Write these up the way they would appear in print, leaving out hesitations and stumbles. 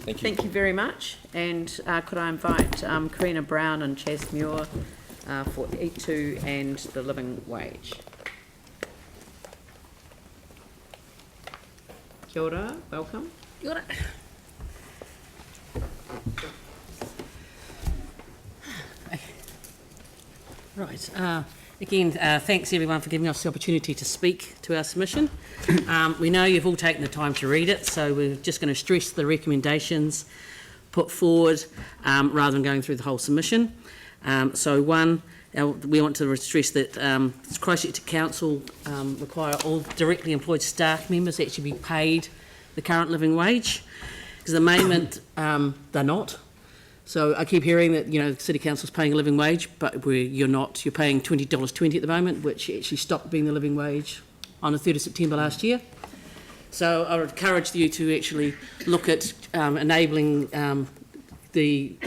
Thank you. Thank you very much. And could I invite Karena Brown and Chas Muir for E2 and the living wage. Kia ora, welcome. Kia ora. Right. Again, thanks everyone for giving us the opportunity to speak to our submission. We know you've all taken the time to read it, so we're just going to stress the recommendations put forward rather than going through the whole submission. So one, we want to stress that Christchurch Council require all directly employed staff members to actually be paid the current living wage, because at the moment they're not. So I keep hearing that, you know, the City Council's paying a living wage, but you're not. You're paying $20.20 at the moment, which actually stopped being the living wage on the 3rd of September last year. So I would encourage you to actually look at enabling the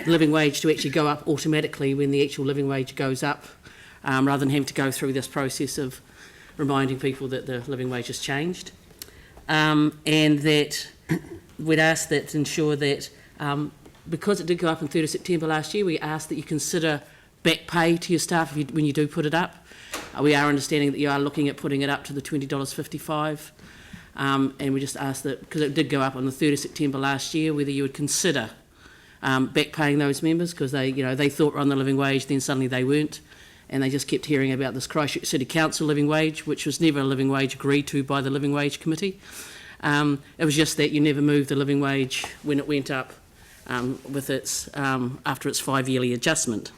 living wage to actually go up automatically when the actual living wage goes up, rather than having to go through this process of reminding people that the living wage has changed. And that we'd ask that to ensure that because it did go up on 3rd of September last year, we ask that you consider back pay to your staff when you do put it up. We are understanding that you are looking at putting it up to the $20.55, and we just ask that, because it did go up on the 3rd of September last year, whether you would consider back paying those members, because they thought were on the living wage, then suddenly they weren't, and they just kept hearing about this Christchurch City Council living wage, which was never a living wage agreed to by the Living Wage Committee. It was just that you never moved the living wage when it went up with its after its 5-yearly adjustment.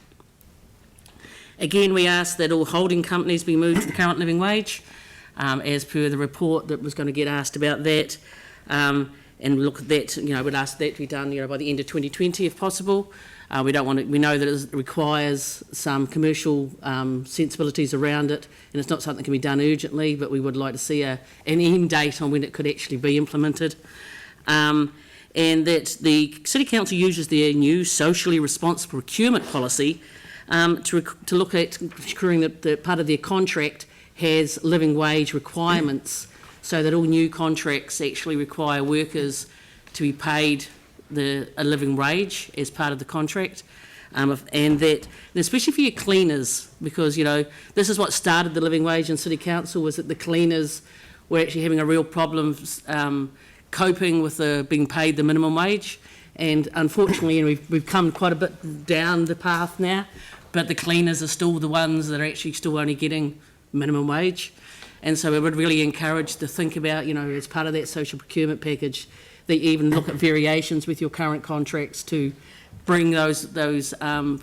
Again, we asked that all holding companies be moved to the current living wage, as per the report that was going to get asked about that, and look at that. We'd ask that to be done, by the end of 2020 if possible. We don't want to. We know that it requires some commercial sensibilities around it, and it's not something that can be done urgently. But we would like to see an end date on when it could actually be implemented. And that the City Council uses their new socially responsible procurement policy to look at ensuring that part of their contract has living wage requirements, so that all new contracts actually require workers to be paid a living wage as part of the contract. And that, especially for your cleaners, because this is what started the living wage in City Council, was that the cleaners were actually having a real problem coping with being paid the minimum wage, and unfortunately we've come quite a bit down the path now, but the cleaners are still the ones that are actually still only getting minimum wage. And so we would really encourage to think about, as part of that social procurement package, that you even look at variations with your current contracts to bring those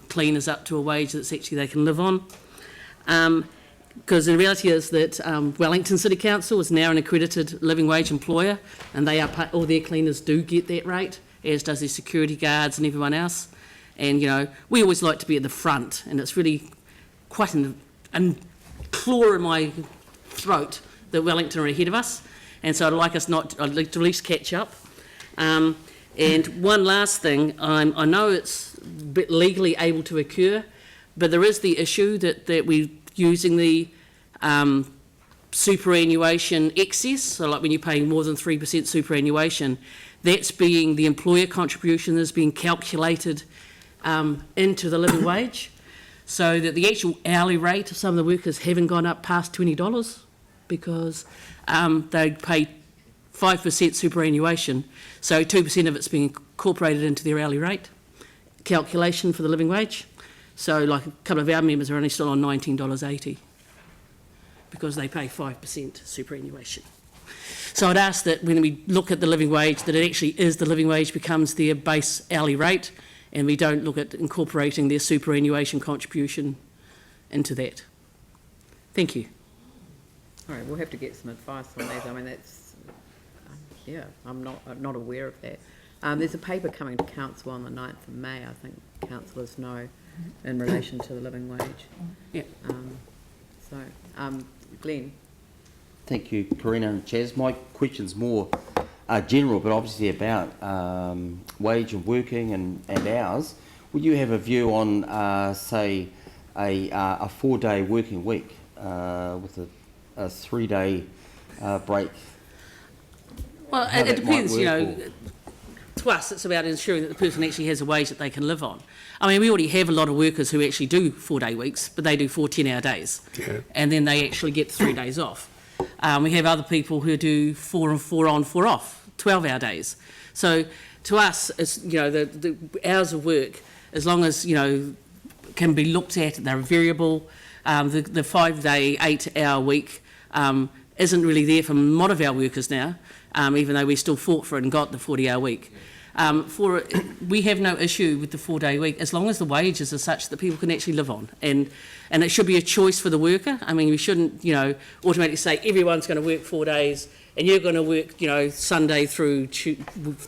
cleaners up to a wage that's actually they can live on. Because the reality is that Wellington City Council is now an accredited living wage employer, and they are all their cleaners do get that rate, as does their security guards and everyone else. And we always like to be at the front, and it's really quite a claw in my throat that Wellington are ahead of us, and so I'd like to at least catch up. And one last thing, I know it's a bit legally able to occur, but there is the issue that we using the superannuation excess, so like when you're paying more than 3% superannuation, that's being the employer contribution is being calculated into the living wage, so that the actual hourly rate of some of the workers haven't gone up past $20 because they pay 5% superannuation, so 2% of it's being incorporated into their hourly rate calculation for the living wage. So like a couple of our members are only still on $19.80 because they pay 5% superannuation. So I'd ask that when we look at the living wage, that it actually is the living wage becomes their base hourly rate, and we don't look at incorporating their superannuation contribution into that. Thank you. All right, we'll have to get some advice on that. I mean, that's, I'm not aware of that. There's a paper coming to Council on the 9th of May, I think councillors know, in relation to the living wage. Yeah. Glenn. Thank you, Karena and Chas. My question's more general, but obviously about wage of working and hours. Would you have a view on, say, a 4-day working week with a 3-day break? Well, it depends, to us, it's about ensuring that the person actually has a wage that they can live on. I mean, we already have a lot of workers who actually do 4-day weeks, but they do 4 10-hour days, and then they actually get 3 days off. We have other people who do 4 and 4 on, 4 off, 12-hour days. So to us, it's, you know, the hours of work, as long as, you know, can be looked at, they're variable. The 5-day, 8-hour week isn't really there for a lot of our workers now, even though we still fought for it and got the 40-hour week. We have no issue with the 4-day week as long as the wages are such that people can actually live on, and it should be a choice for the worker. I mean, we shouldn't, you know, automatically say everyone's going to work 4 days and you're going to work, you know, Sunday through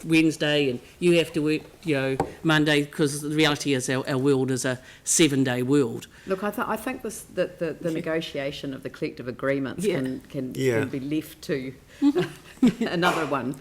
Wednesday, and you have to work, you know, Monday, because the reality is our world is a 7-day world. Look, I think that the negotiation of the collective agreements can be left to another one.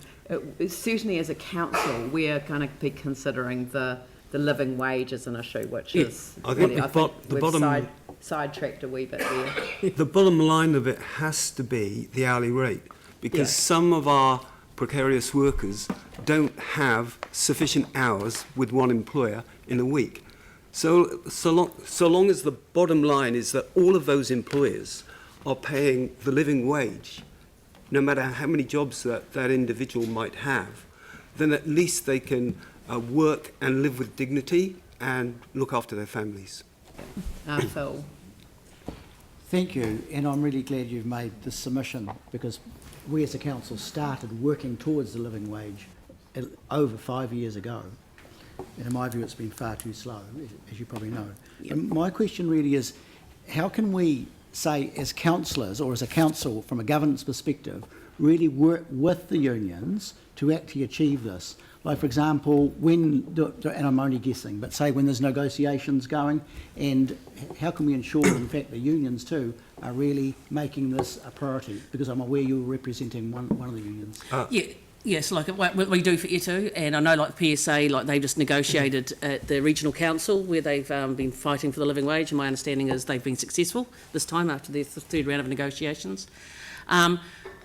Certainly as a council, we're going to be considering the living wage as an issue, which is I think the bottom sidetracked a wee bit there. The bottom line of it has to be the hourly rate, because some of our precarious workers don't have sufficient hours with one employer in a week. So long as the bottom line is that all of those employers are paying the living wage, no matter how many jobs that individual might have, then at least they can work and live with dignity and look after their families. Phil. Thank you, and I'm really glad you've made this submission, because we as a council started working towards the living wage over 5 years ago, and in my view it's been far too slow, as you probably know. And my question really is, how can we say as councillors or as a council from a governance perspective really work with the unions to actually achieve this? Like, for example, when, and I'm only guessing, but say when there's negotiations going, and how can we ensure that in fact the unions too are really making this a priority? Because I'm aware you're representing one of the unions. Yes, like what we do for ETU, and I know like the PSA, like they've just negotiated at the regional council where they've been fighting for the living wage, and my understanding is they've been successful this time after their third round of negotiations.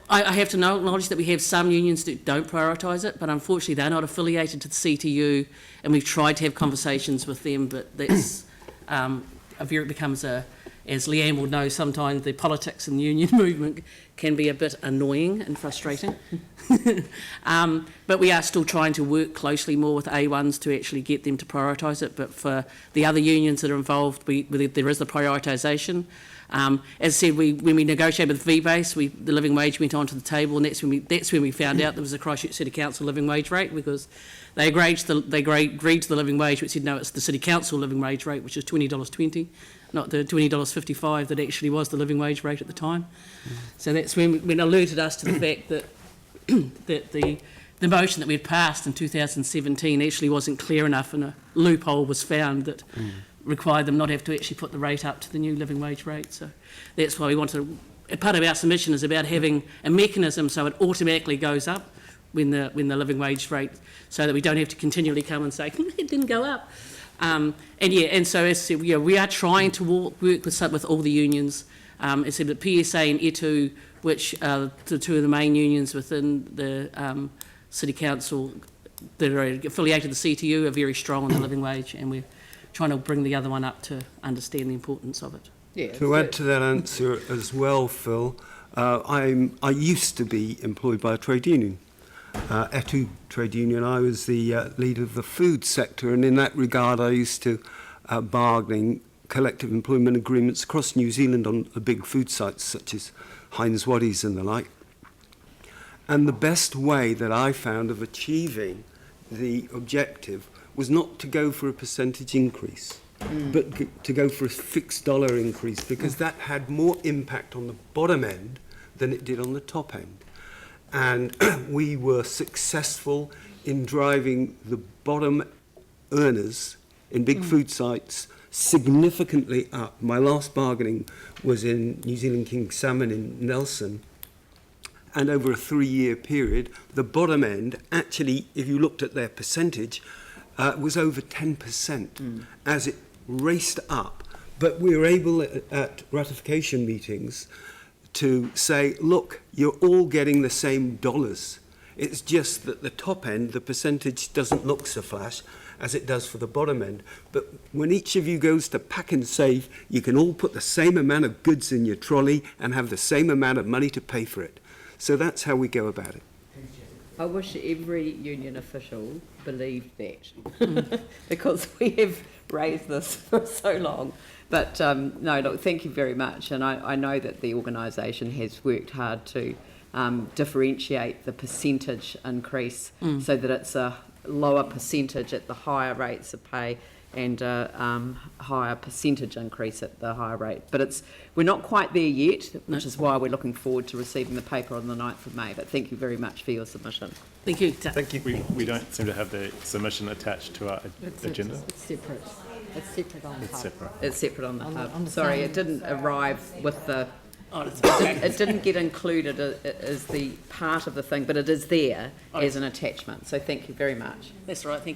I have to acknowledge that we have some unions that don't prioritise it, but unfortunately they're not affiliated to the CTU, and we've tried to have conversations with them, but that's it becomes as Leanne will know, sometimes the politics and the union movement can be a bit annoying and frustrating. But we are still trying to work closely more with A1s to actually get them to prioritise it. But for the other unions that are involved, there is the prioritisation. As I said, when we negotiated with V-Base, the living wage went onto the table, and that's when we found out there was a Christchurch City Council living wage rate, because they agreed to the living wage, which said no, it's the City Council living wage rate, which is $20.20, not the $20.55 that actually was the living wage rate at the time. So that's when alerted us to the fact that that the motion that we'd passed in 2017 actually wasn't clear enough, and a loophole was found that required them not have to actually put the rate up to the new living wage rate. So that's why we wanted part of our submission is about having a mechanism so it automatically goes up when the living wage rate, so that we don't have to continually come and say it didn't go up. And so as I said, we are trying to work with all the unions. As I said, the PSA and ETU, which are the two of the main unions within the City Council that are affiliated to the CTU, are very strong on the living wage, and we're trying to bring the other one up to understand the importante of it. Yeah, To add to that answer as well, Phil, I used to be employed by a trade union, ETU trade union. I was the leader of the food sector, and in that regard I used to bargaining collective employment agreements across New Zealand on the big food sites such as Heinz Waddies and the like. And the best way that I found of achieving the objective was not to go for a percentage increase, but to go for a fixed dollar increase, because that had more impact on the bottom end than it did on the top end. And we were successful in driving the bottom earners in big food sites significantly up. My last bargaining was in New Zealand King Salmon in Nelson, and over a 3-year period, the bottom end, actually, if you looked at their percentage, was over 10% as it raced up. But we were able at ratification meetings to say, look, you're all getting the same dollars. It's just that the top end, the percentage doesn't look so flash as it does for the bottom end. But when each of you goes to pack and save, you can all put the same amount of goods in your trolley and have the same amount of money to pay for it. So that's how we go about it. I wish every union official believed that, because we have raised this for so long. But no, look, thank you very much. And I know that the organisation has worked hard to differentiate the percentage increase so that it's a lower percentage at the higher rates of pay and a higher percentage increase at the higher rate. But we're not quite there yet, which is why we're looking forward to receiving the paper on the 9th of May. But thank you very much for your submission. Thank you. Thank you. We don't seem to have the submission attached to our agenda. It's separate. It's separate on the It's hub. separate. It's separate on the On the- hub. on the Sorry, same- it didn't arrive with the... Oh, that's okay. It didn't get included as the part of the thing, but it is there as an attachment. So thank you very much. That's all right, thank you.